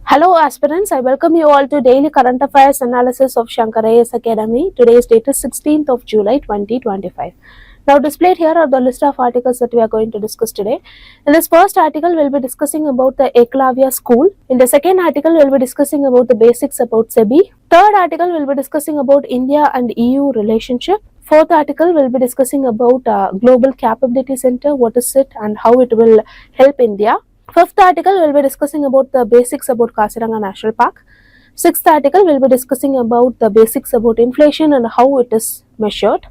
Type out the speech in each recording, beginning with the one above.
Hello aspirants, I welcome you all to Daily Current Affairs Analysis of Shankar IAS Academy. Today's date is 16th of July 2025. Now displayed here are the list of articles that we are going to discuss today. In this first article, we will be discussing about the Ekalavya school. In the second article, we will be discussing about the basics about SEBI. Third article, we will be discussing about India and EU relationship. Fourth article, we will be discussing about Global Capability Center, what is it and how it will help India. Fifth article, we will be discussing about the basics about Kaziranga National Park. Sixth article, we will be discussing about the basics about inflation and how it is measured.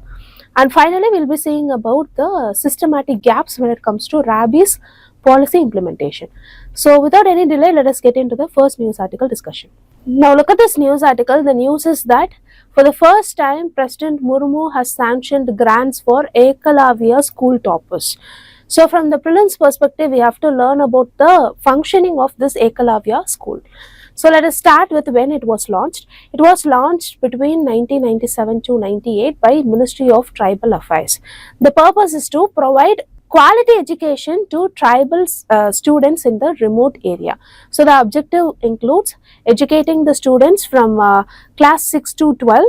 And finally, we will be seeing about the systematic gaps when it comes to Rabies policy implementation. So, without any delay, let us get into the first news article discussion. Now, look at this news article. The news is that for the first time, President Murmu has sanctioned grants for Ekalavya school toppers. So from the prelims perspective, we have to learn about the functioning of this Ekalavya school. So let us start with when it was launched. It was launched between 1997 to 98 by Ministry of Tribal Affairs. The purpose is to provide quality education to tribal students in the remote area. So the objective includes educating the students from class 6 to 12,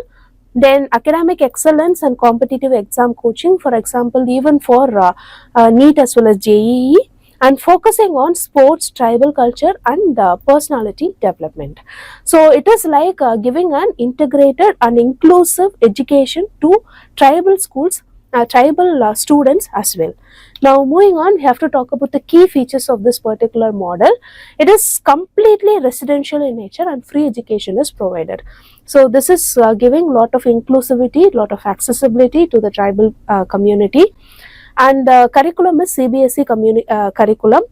then academic excellence and competitive exam coaching, for example, even for NEET as well as JEE, and focusing on sports, tribal culture and personality development. So it is like giving an integrated and inclusive education to tribal schools, tribal students as well. Now moving on, we have to talk about the key features of this particular model. It is completely residential in nature and free education is provided. So this is giving lot of inclusivity, lot of accessibility to the tribal community. And the curriculum is CBSE curriculum,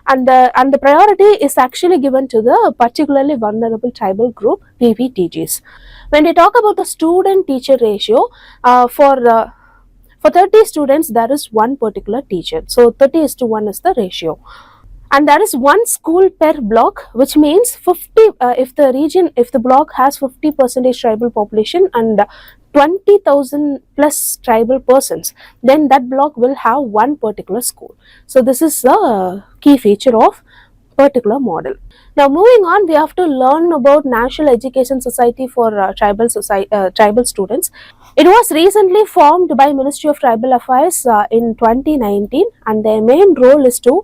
and the priority is actually given to the particularly vulnerable tribal group PVTGs. When we talk about the student-teacher ratio, for 30 students, there is one particular teacher. So 30:1 is the ratio. And there is one school per block, which means 50, if the block has 50% tribal population and 20,000 plus tribal persons, then that block will have one particular school. So this is the key feature of particular model. Now moving on, we have to learn about National Education Society for tribal students. It was recently formed by Ministry of Tribal Affairs in 2019, and their main role is to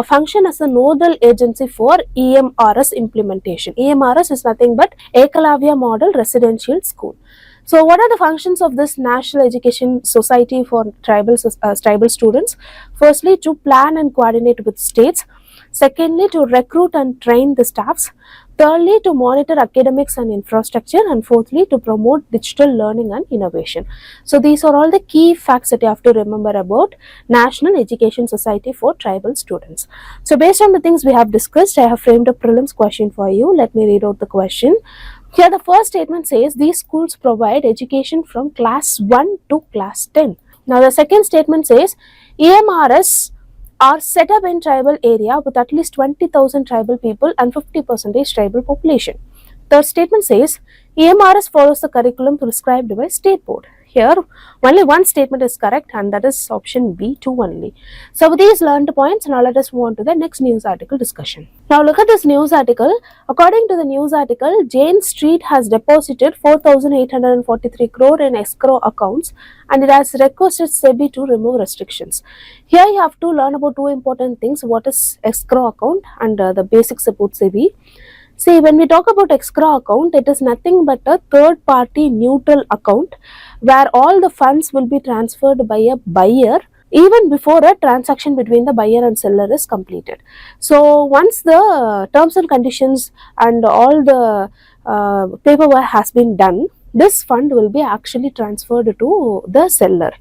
function as a nodal agency for EMRS implementation. EMRS is nothing but Ekalavya Model Residential School. So what are the functions of this National Education Society for tribal students? Firstly, to plan and coordinate with states. Secondly, to recruit and train the staffs. Thirdly, to monitor academics and infrastructure. And fourthly, to promote digital learning and innovation. So these are all the key facts that you have to remember about National Education Society for tribal students. So based on the things we have discussed, I have framed a prelims question for you. Let me read out the question. Here the first statement says these schools provide education from class 1 to class 10. Now the second statement says EMRS are set up in tribal area with at least 20,000 tribal people and 50% tribal population. Third statement says EMRS follows the curriculum prescribed by state board. Here only one statement is correct, and that is option B2 only. So with these learned points, now let us move on to the next news article discussion. Now look at this news article. According to the news article, Jane Street has deposited 4,843 crore in escrow accounts, and it has requested SEBI to remove restrictions. Here you have to learn about two important things: what is escrow account and the basics about SEBI. See, when we talk about escrow account, it is nothing but a third party neutral account where all the funds will be transferred by a buyer even before a transaction between the buyer and seller is completed. So once the terms and conditions and all the paperwork has been done, this fund will be actually transferred to the seller.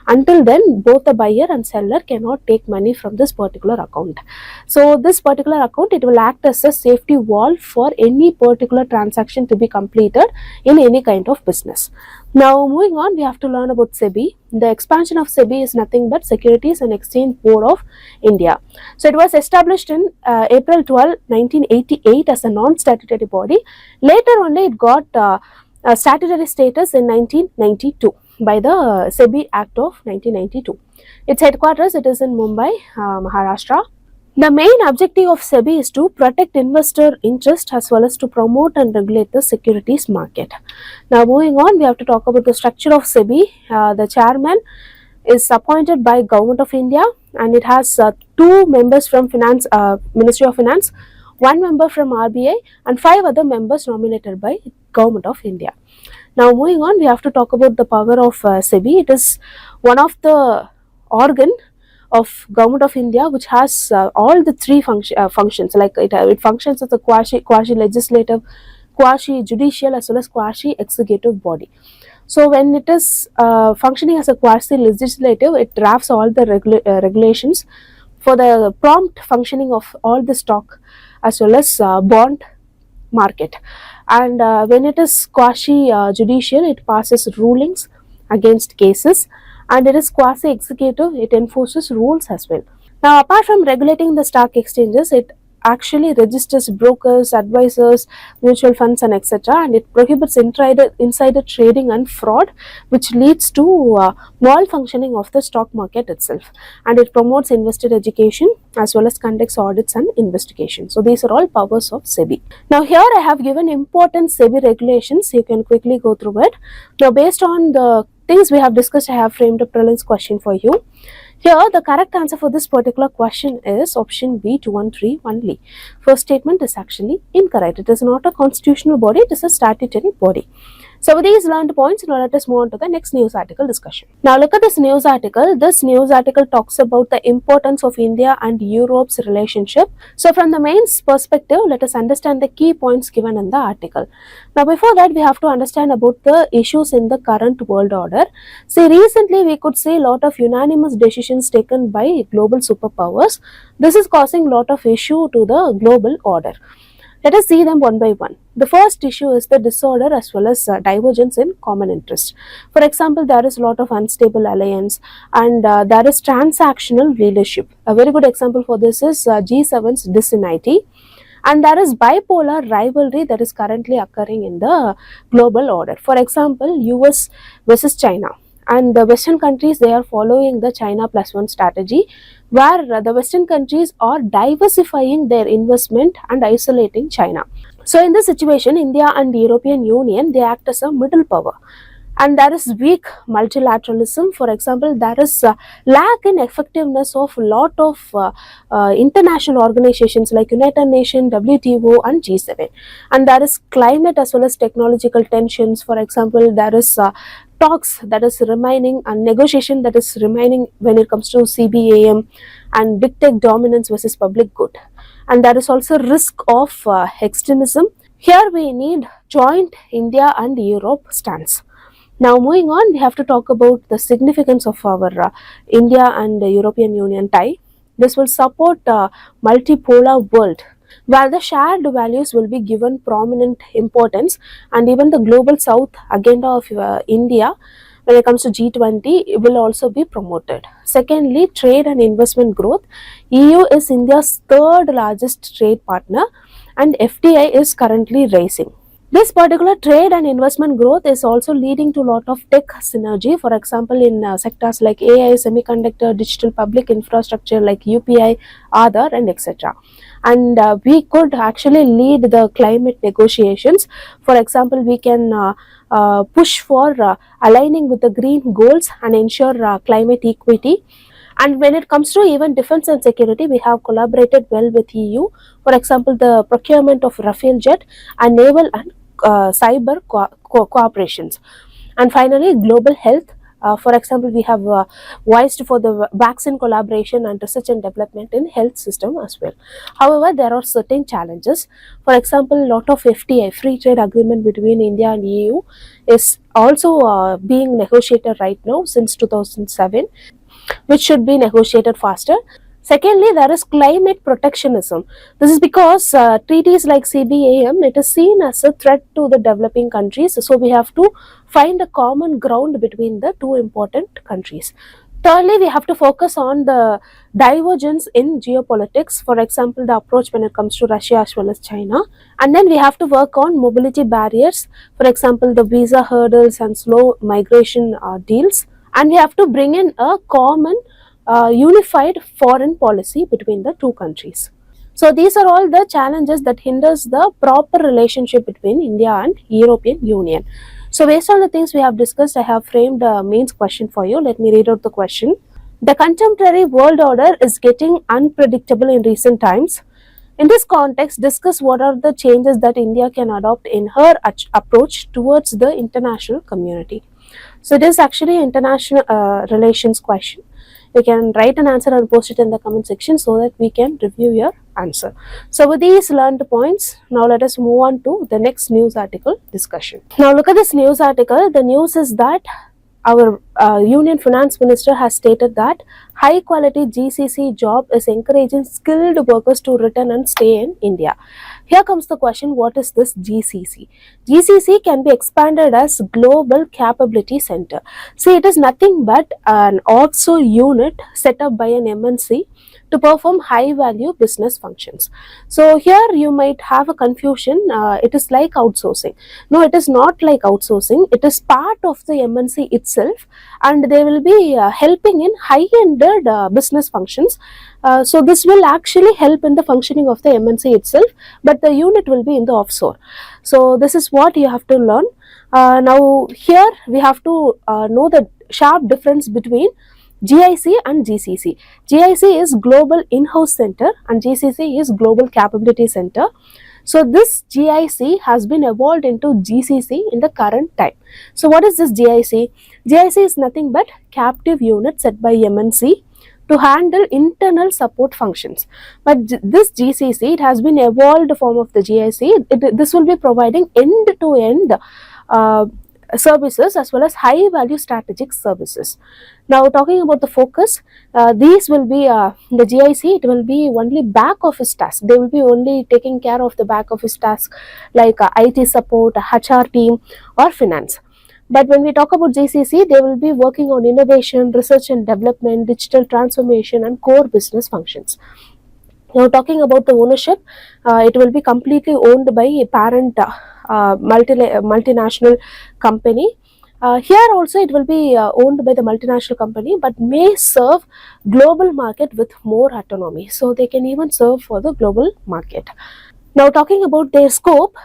Until then, both the buyer and seller cannot take money from this particular account. So this particular account, it will act as a safety wall for any particular transaction to be completed in any kind of business. Now moving on, we have to learn about SEBI. The expansion of SEBI is nothing but Securities and Exchange Board of India. So it was established in April 12, 1988 as a non-statutory body. Later only it got statutory status in 1992 by the SEBI Act of 1992. Its headquarters, it is in Mumbai, Maharashtra. The main objective of SEBI is to protect investor interest as well as to promote and regulate the securities market. Now, moving on, we have to talk about the structure of SEBI. The chairman is appointed by Government of India, and it has two members from Ministry of Finance, one member from RBI, and five other members nominated by Government of India. Now, moving on, we have to talk about the power of SEBI. It is one of the organ of Government of India which has all the three functions. Like it functions as a quasi legislative, quasi judicial, as well as quasi executive body. So when it is functioning as a quasi legislative, it drafts all the regulations for the prompt functioning of all the stock as well as bond market. And when it is quasi judicial, it passes rulings against cases, and it is quasi executive, it enforces rules as well. Now, apart from regulating the stock exchanges, it actually registers brokers, advisors, mutual funds, and etc. And it prohibits insider trading and fraud, which leads to malfunctioning of the stock market itself. And it promotes investor education as well as conducts audits and investigations. So these are all powers of SEBI. Now, here I have given important SEBI regulations. You can quickly go through it. Now, based on the things we have discussed, I have framed a prelims question for you. Here, the correct answer for this particular question is option B, 213 only. First statement is actually incorrect. It is not a constitutional body, it is a statutory body. So, with these learned points, now let us move on to the next news article discussion. Now, look at this news article. This news article talks about the importance of India and Europe's relationship. So, from the main perspective, let us understand the key points given in the article. Now, before that, we have to understand about the issues in the current world order. See, recently we could see a lot of unanimous decisions taken by global superpowers. This is causing a lot of issue to the global order. Let us see them one by one. The first issue is the disorder as well as divergence in common interest. For example, there is a lot of unstable alliance, and there is transactional leadership. A very good example for this is G7's disunity. And there is bipolar rivalry that is currently occurring in the global order. For example, US versus China. And the Western countries, they are following the China plus one strategy, where the Western countries are diversifying their investment and isolating China. So in this situation, India and the European Union, they act as a middle power. And there is weak multilateralism. For example, there is lack in effectiveness of a lot of international organizations like United Nations, WTO, and G7. And there is climate as well as technological tensions. For example, there is talks that is remaining and negotiation that is remaining when it comes to CBAM and big tech dominance versus public good. And there is also risk of extremism. Here we need joint India and Europe stance. Now, moving on, we have to talk about the significance of our India and the European Union tie. This will support a multipolar world where the shared values will be given prominent importance, and even the global south agenda of India when it comes to G20 will also be promoted. Secondly, trade and investment growth. EU is India's third largest trade partner, and FDI is currently rising. This particular trade and investment growth is also leading to a lot of tech synergy. For example, in sectors like AI, semiconductor, digital public infrastructure like UPI, Aadhaar, and etc. And we could actually lead the climate negotiations. For example, we can push for aligning with the green goals and ensure climate equity. And when it comes to even defense and security, we have collaborated well with EU. For example, the procurement of Rafale jet and naval and cyber cooperations. And finally, global health. For example, we have voiced for the vaccine collaboration and research and development in health system as well. However, there are certain challenges. For example, a lot of FTA, free trade agreement between India and EU, is also being negotiated right now since 2007, which should be negotiated faster. Secondly, there is climate protectionism. This is because treaties like CBAM, it is seen as a threat to the developing countries. So we have to find a common ground between the two important countries. Thirdly, we have to focus on the divergence in geopolitics. For example, the approach when it comes to Russia as well as China. And then we have to work on mobility barriers. For example, the visa hurdles and slow migration deals. And we have to bring in a common unified foreign policy between the two countries. So these are all the challenges that hinders the proper relationship between India and European Union. So based on the things we have discussed, I have framed a mains question for you. Let me read out the question. The contemporary world order is getting unpredictable in recent times. In this context, discuss what are the changes that India can adopt in her approach towards the international community. So it is actually an international relations question. You can write an answer and post it in the comment section so that we can review your answer. So with these learned points, now let us move on to the next news article discussion. Now look at this news article. The news is that our Union Finance Minister has stated that high quality GCC job is encouraging skilled workers to return and stay in India. Here comes the question, what is this GCC? GCC can be expanded as Global Capability Center. See, it is nothing but an offshore unit set up by an MNC to perform high value business functions. So here you might have a confusion, it is like outsourcing. No, it is not like outsourcing. It is part of the MNC itself, and they will be helping in high-ended business functions. So this will actually help in the functioning of the MNC itself, but the unit will be in the offshore. So this is what you have to learn. Now here we have to know the sharp difference between GIC and GCC. GIC is Global In-House Center and GCC is Global Capability Center. So this GIC has been evolved into GCC in the current time. So what is this GIC? GIC is nothing but captive unit set by MNC to handle internal support functions. But this GCC, it has been evolved form of the GIC. This will be providing end-to-end services as well as high value strategic services. Now talking about the focus, these will be the GIC, it will be only back office tasks. They will be only taking care of the back office tasks like IT support, HR team or finance. But when we talk about GCC, they will be working on innovation, research and development, digital transformation and core business functions. Now talking about the ownership, it will be completely owned by a parent multinational company. Here also it will be owned by the multinational company, but may serve global market with more autonomy. So they can even serve for the global market. Now talking about their scope,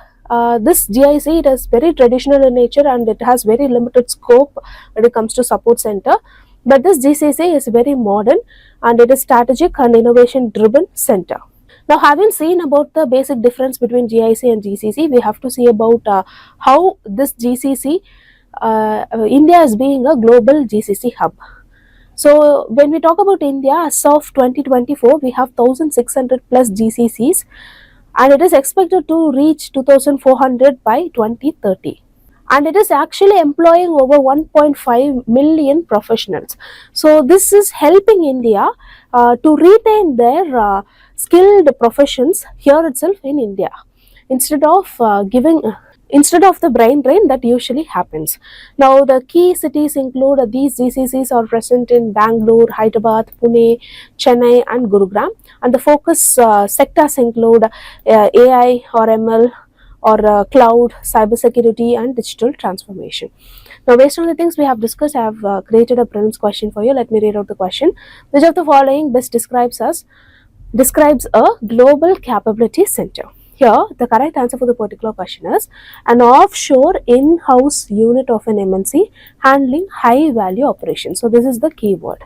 this GIC, it is very traditional in nature and it has very limited scope when it comes to support center. But this GCC is very modern and it is strategic and innovation driven center. Now having seen about the basic difference between GIC and GCC, we have to see about how this GCC, India is being a global GCC hub. So when we talk about India, as of 2024, we have 1600 plus GCCs and it is expected to reach 2400 by 2030. And it is actually employing over 1.5 million professionals. So this is helping India to retain their skilled professions here itself in India, instead of the brain drain that usually happens. Now the key cities include, these GCCs are present in Bangalore, Hyderabad, Pune, Chennai and Gurugram, and the focus sectors include AI or ML or cloud, cybersecurity and digital transformation. Now based on the things we have discussed, I have created a prelims question for you. Let me read out the question. Which of the following best describes a global capability center? Here, the correct answer for the particular question is an offshore in-house unit of an MNC handling high-value operations. So this is the key word.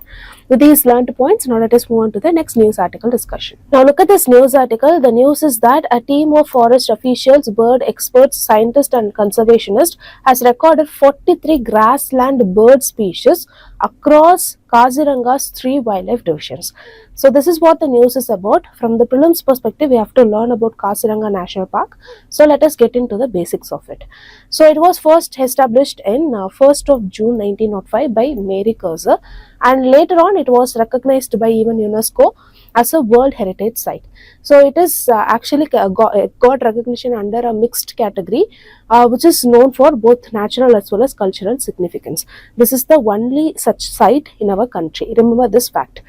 With these learned points, now let us move on to the next news article discussion. Now look at this news article. The news is that a team of forest officials, bird experts, scientists and conservationists has recorded 43 grassland bird species across Kaziranga's 3 wildlife divisions. So this is what the news is about. From the prelims perspective, we have to learn about Kaziranga National Park. So let us get into the basics of it. So it was first established in 1st of June 1905 by Mary Curzon, and later on it was recognized by even UNESCO as a World Heritage Site. So it is actually got recognition under a mixed category, which is known for both natural as well as cultural significance. This is the only such site in our country. Remember this fact.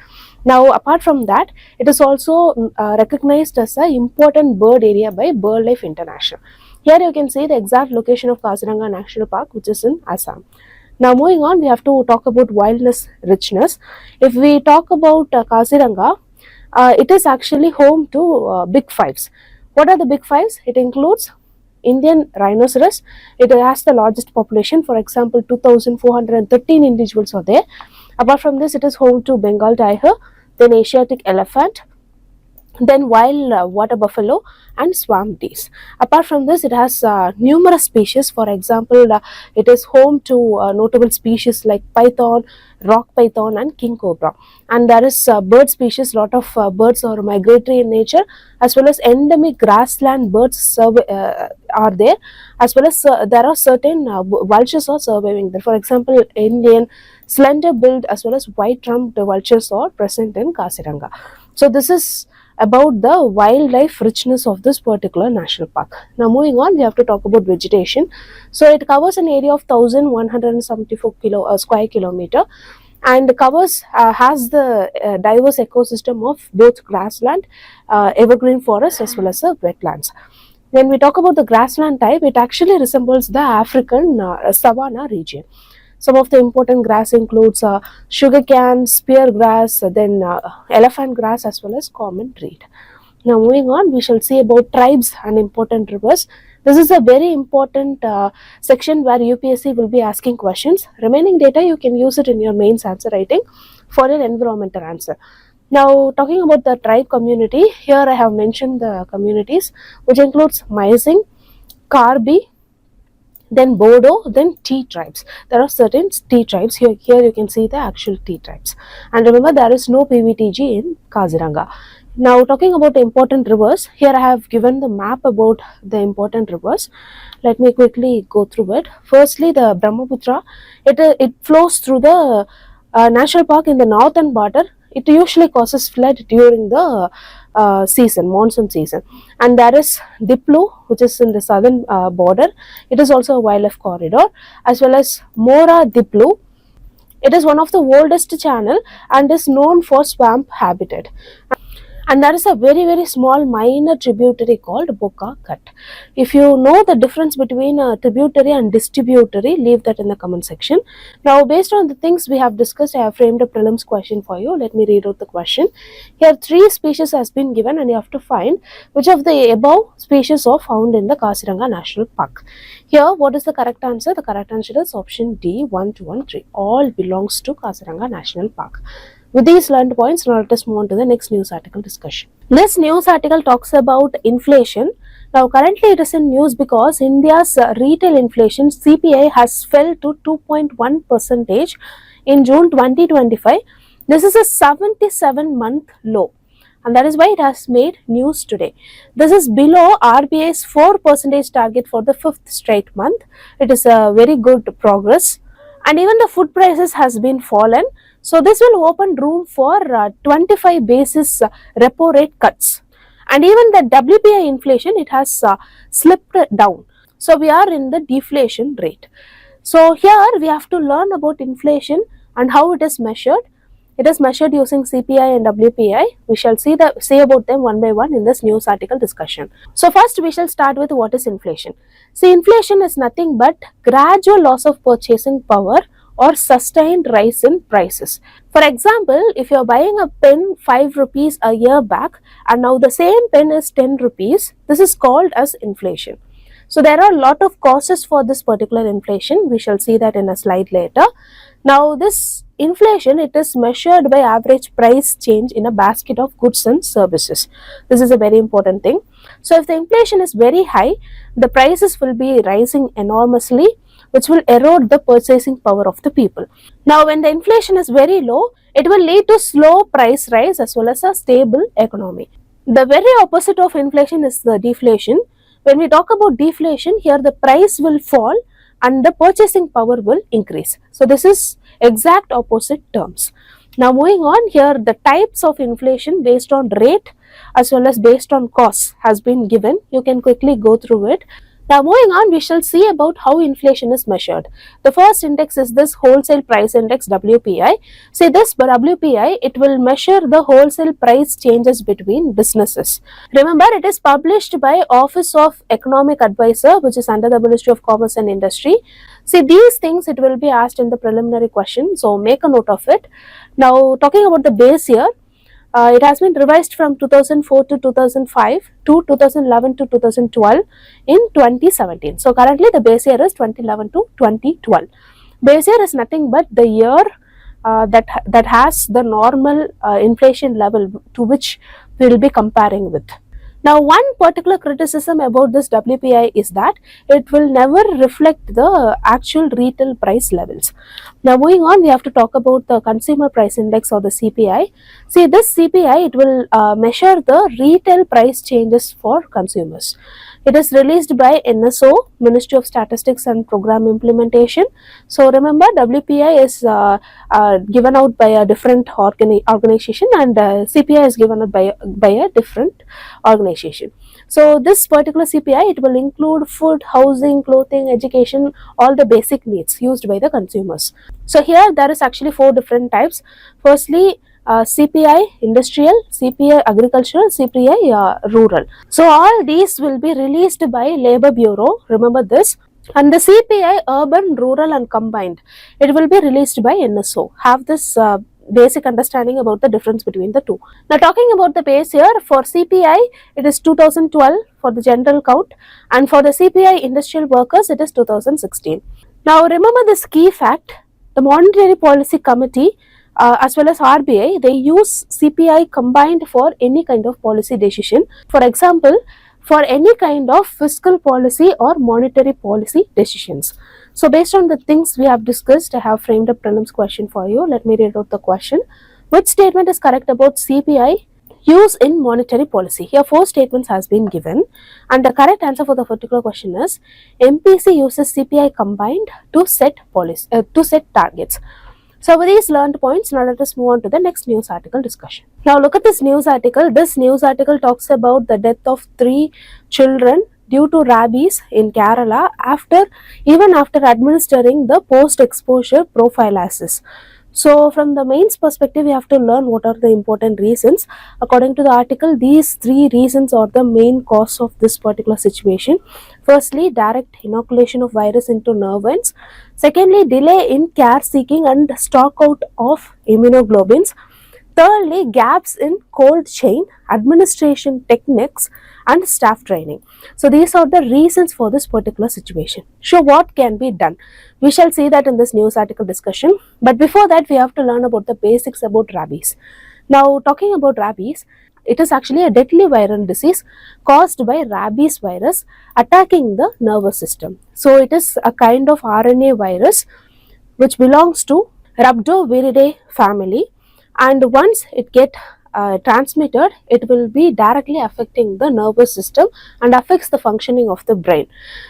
Now apart from that, it is also recognized as an important bird area by BirdLife International. Here you can see the exact location of Kaziranga National Park, which is in Assam. Now moving on, we have to talk about wildness richness. If we talk about Kaziranga, it is actually home to big fives. What are the big fives? It includes Indian rhinoceros. It has the largest population. For example, 2,413 individuals are there. Apart from this, it is home to Bengal tiger, then Asiatic elephant, then wild water buffalo and swamp deers. Apart from this, it has numerous species. For example, it is home to notable species like python, rock python and king cobra. And there is bird species, lot of birds are migratory in nature, as well as endemic grassland birds are there, as well as there are certain vultures are surviving there. For example, Indian slender billed as well as white trumped vultures are present in Kaziranga. So this is about the wildlife richness of this particular national park. Now moving on, we have to talk about vegetation. So it covers an area of 1174 square kilometer, and covers has the diverse ecosystem of both grassland, evergreen forest as well as wetlands. When we talk about the grassland type, it actually resembles the African savanna region. Some of the important grass includes sugarcane, spear grass, then elephant grass as well as common reed. Now moving on, we shall see about tribes and important rivers. This is a very important section where UPSC will be asking questions. Remaining data, you can use it in your mains answer writing for an environmental answer. Now talking about the tribe community, here I have mentioned the communities, which includes Mysing, Karbi, then Bodo, then tea tribes. There are certain tea tribes. Here you can see the actual tea tribes. And remember, there is no PVTG in Kaziranga. Now talking about important rivers, here I have given the map about the important rivers. Let me quickly go through it. Firstly, the Brahmaputra, it flows through the national park in the northern border. It usually causes flood during the monsoon season. And there is Diplu, which is in the southern border. It is also a wildlife corridor, as well as Mora Diplu. It is one of the oldest channel and is known for swamp habitat. And there is a very small minor tributary called Boka Cut. If you know the difference between a tributary and distributary, leave that in the comment section. Now based on the things we have discussed, I have framed a prelims question for you. Let me read out the question. Here 3 species has been given and you have to find which of the above species are found in the Kaziranga National Park. Here what is the correct answer? The correct answer is option D, 1, 2 and 3. All belongs to Kaziranga National Park. With these learned points, now let us move on to the next news article discussion. This news article talks about inflation. Now currently it is in news because India's retail inflation CPI has fell to 2.1% in June 2025. This is a 77-month low, and that is why it has made news today. This is below RBI's 4% target for the 5th straight month. It is a very good progress, and even the food prices has been fallen. So this will open room for 25 basis repo rate cuts, and even the WPI inflation, it has slipped down. So we are in the deflation rate. So here we have to learn about inflation and how it is measured. It is measured using CPI and WPI. We shall say about them one by one in this news article discussion. So first we shall start with what is inflation. See, inflation is nothing but gradual loss of purchasing power or sustained rise in prices. For example, if you are buying a pen 5 rupees a year back and now the same pen is 10 rupees, this is called as inflation. So there are a lot of causes for this particular inflation. We shall see that in a slide later. Now this inflation, it is measured by average price change in a basket of goods and services. This is a very important thing. So if the inflation is very high, the prices will be rising enormously, which will erode the purchasing power of the people. Now when the inflation is very low, it will lead to slow price rise as well as a stable economy. The very opposite of inflation is the deflation. When we talk about deflation, here the price will fall and the purchasing power will increase. So this is exact opposite terms. Now moving on, here the types of inflation based on rate as well as based on cost has been given. You can quickly go through it. Now moving on, we shall see about how inflation is measured. The first index is this wholesale price index WPI. See this WPI, it will measure the wholesale price changes between businesses. Remember, it is published by Office of Economic Advisor, which is under the Ministry of Commerce and Industry. See these things, it will be asked in the preliminary question, so make a note of it. Now talking about the base year, it has been revised from 2004 to 2005 to 2011 to 2012 in 2017. So currently the base year is 2011 to 2012. Base year is nothing but the year that has the normal inflation level to which we will be comparing with. Now, one particular criticism about this WPI is that it will never reflect the actual retail price levels. Now, moving on, we have to talk about the Consumer Price Index or the CPI. See, this CPI, it will measure the retail price changes for consumers. It is released by NSO, Ministry of Statistics and Program Implementation. So, remember, WPI is given out by a different organization, and CPI is given out by a different organization. So this particular CPI, it will include food, housing, clothing, education, all the basic needs used by the consumers. So here there is actually 4 different types. Firstly, CPI industrial, CPI agricultural, CPI rural. So all these will be released by Labour Bureau, remember this. And the CPI urban, rural and combined, it will be released by NSO. Have this basic understanding about the difference between the two. Now talking about the base year, for CPI it is 2012 for the general count, and for the CPI industrial workers it is 2016. Now remember this key fact, the Monetary Policy Committee as well as RBI, they use CPI combined for any kind of policy decision. For example, for any kind of fiscal policy or monetary policy decisions. So based on the things we have discussed, I have framed a prelims question for you. Let me read out the question. Which statement is correct about CPI use in monetary policy? Here 4 statements has been given, and the correct answer for the particular question is MPC uses CPI combined to set targets. So with these learned points, now let us move on to the next news article discussion. Now look at this news article. This news article talks about the death of 3 children due to rabies in Kerala even after administering the post-exposure prophylaxis. So from the mains perspective, we have to learn what are the important reasons. According to the article, these 3 reasons are the main cause of this particular situation. Firstly, direct inoculation of virus into nerve ends. Secondly, delay in care seeking and stock out of immunoglobulins. Thirdly, gaps in cold chain administration techniques and staff training. So these are the reasons for this particular situation. So what can be done? We shall see that in this news article discussion. But before that, we have to learn about the basics about rabies. Now talking about rabies, it is actually a deadly viral disease caused by rabies virus attacking the nervous system. So it is a kind of RNA virus which belongs to Rhabdoviridae family, and once it gets transmitted, it will be directly affecting the nervous system and affects the functioning of the brain.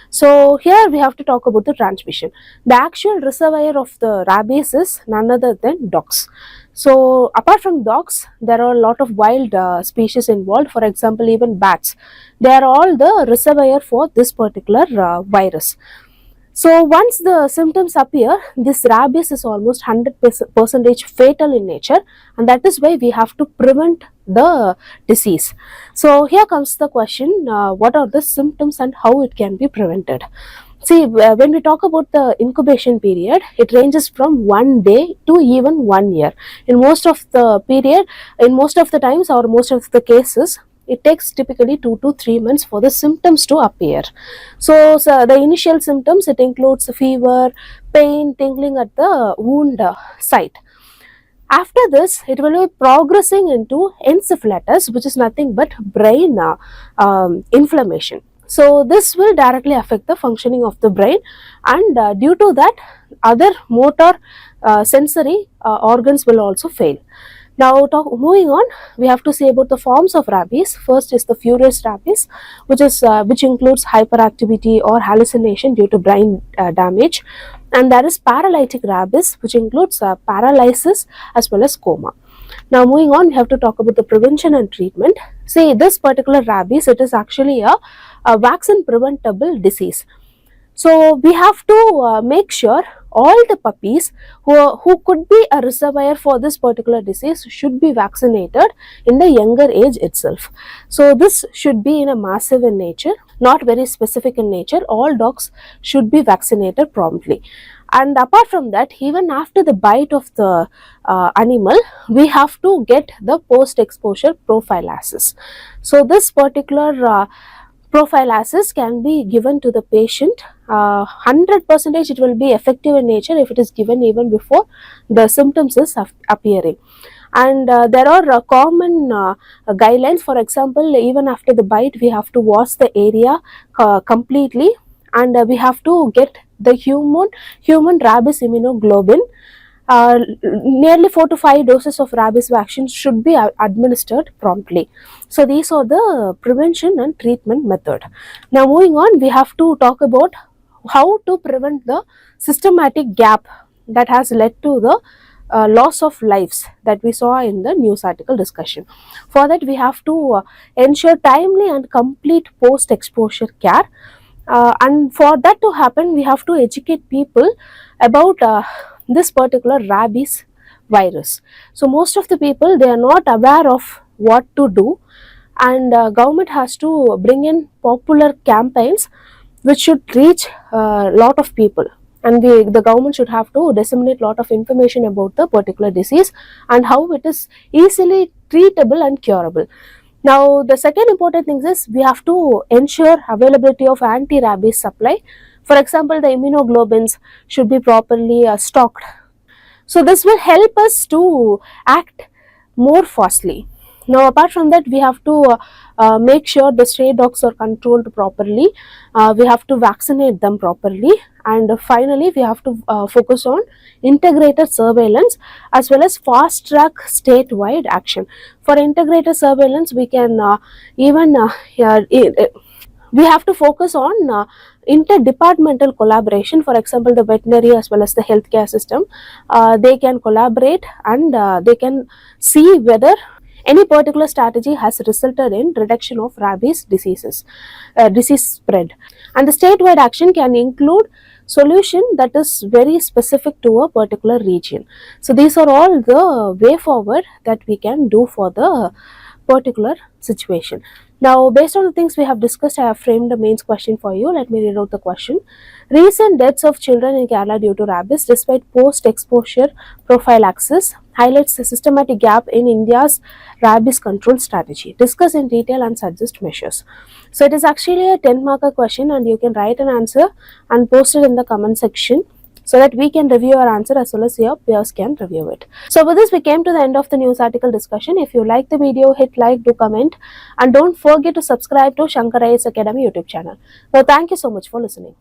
So here we have to talk about the transmission. The actual reservoir of the rabies is none other than dogs. So apart from dogs, there are a lot of wild species involved. For example, even bats. They are all the reservoir for this particular virus. So once the symptoms appear, this rabies is almost 100% fatal in nature, and that is why we have to prevent the disease. So here comes the question, what are the symptoms and how it can be prevented? See, when we talk about the incubation period, it ranges from 1 day to even 1 year. In most of the times or most of the cases, it takes typically 2 to 3 months for the symptoms to appear. So the initial symptoms, it includes fever, pain, tingling at the wound site. After this, it will be progressing into encephalitis, which is nothing but brain inflammation. So this will directly affect the functioning of the brain, and due to that, other motor sensory organs will also fail. Now moving on, we have to say about the forms of rabies. First is the furious rabies, which includes hyperactivity or hallucination due to brain damage, and there is paralytic rabies, which includes paralysis as well as coma. Now moving on, we have to talk about the prevention and treatment. See, this particular rabies, it is actually a vaccine preventable disease. So we have to make sure all the puppies who could be a reservoir for this particular disease should be vaccinated in the younger age itself. So this should be in a massive in nature, not very specific in nature. All dogs should be vaccinated promptly. And apart from that, even after the bite of the animal, we have to get the post exposure prophylaxis. So this particular prophylaxis can be given to the patient. 100% it will be effective in nature if it is given even before the symptoms is appearing. And there are common guidelines. For example, even after the bite, we have to wash the area completely, and we have to get the human rabies immunoglobulin. Nearly 4 to 5 doses of rabies vaccine should be administered promptly. So these are the prevention and treatment method. Now moving on, we have to talk about how to prevent the systematic gap that has led to the loss of lives that we saw in the news article discussion. For that, we have to ensure timely and complete post exposure care. And for that to happen, we have to educate people about this particular rabies virus. So most of the people, they are not aware of what to do, and government has to bring in popular campaigns which should reach a lot of people, and the government should have to disseminate lot of information about the particular disease and how it is easily treatable and curable. Now the second important thing is we have to ensure availability of anti-rabies supply. For example, the immunoglobulins should be properly stocked. So this will help us to act more fastly. Now apart from that, we have to make sure the stray dogs are controlled properly. We have to vaccinate them properly, and finally we have to focus on integrated surveillance as well as fast track statewide action. For integrated surveillance, we can even we have to focus on interdepartmental collaboration. For example, the veterinary as well as the healthcare system, they can collaborate, and they can see whether any particular strategy has resulted in reduction of rabies disease spread. And the statewide action can include solution that is very specific to a particular region. So these are all the way forward that we can do for the particular situation. Now, based on the things we have discussed, I have framed the mains question for you. Let me read out the question. Recent deaths of children in Kerala due to rabies despite post-exposure prophylaxis highlights the systematic gap in India's rabies control strategy. Discuss in detail and suggest measures. So it is actually a 10-marker question, and you can write an answer and post it in the comment section so that we can review our answer as well as your peers can review it. So with this, we came to the end of the news article discussion. If you like the video, hit like, do comment, and don't forget to subscribe to Shankar IAS Academy YouTube channel. Well, thank you so much for listening.